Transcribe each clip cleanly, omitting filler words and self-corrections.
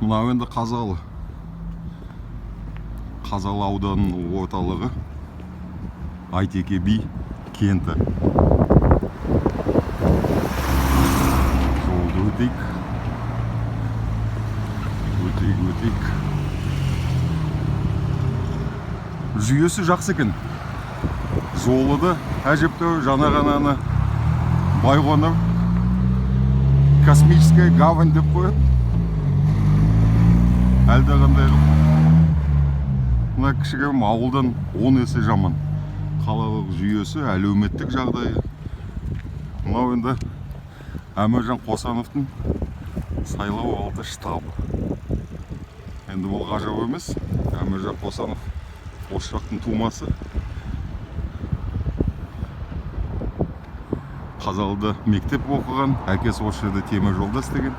Мынау енді Қазалы ауданының орталығы Айтеке би кенті. Жолды өтейік. Жүйесі жақсы екен. Жолы да әжептәуір, жаңа ғана Байқоңыр космическая гавань деп қояды. Әлде қандай мына кішігірім ауылдан 10 есе жаман. Қалалық жүйесі, әлеуметтік жағдайы. Мынау енді Әміржан Қосановтың сайлау алды штабы. Енді бұл ғажап емес. Әміржан Қосанов осы жақтың тумасы. Қазалыда мектеп оқыған, әкесі осы жерде темір жолда істеген.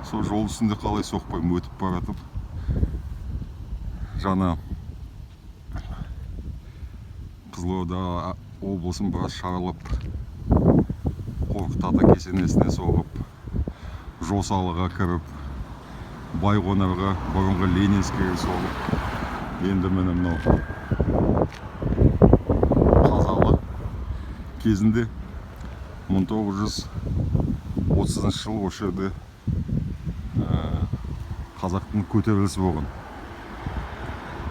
Сол жол үстінде қалай соқпаймын өтіп баратып. Жаңа Қызылорда облысын біраз шаралап, Қорқыт ата кесенесіне соғып, Жосалыға кіріп, Байқоңырға, бұрынғы Ленинскийге соғып, енді міне мынау Қазалы кезінде 1930 жыл осы жерде қазақтың көтерілісі болған.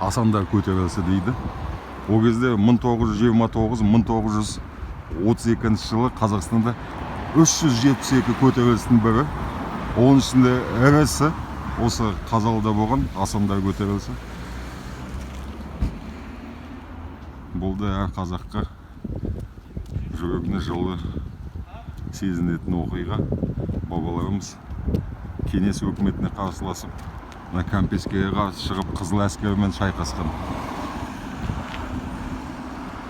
Асандар көтерілісі дейді. Ол кезде 1929-1932 жылы Қазақстанда 372 көтерілістің бірі. Оның ішінде ірісі осы Қазалыда болған Асандар көтерілісі. Бұл да әр қазаққа жүрегіне жылы сезінетін оқиға. Бабаларымыз кеңес өкіметіне қарсыласып, Кампескеге қарсы шығып, Қызыл әскермен шайқасқан.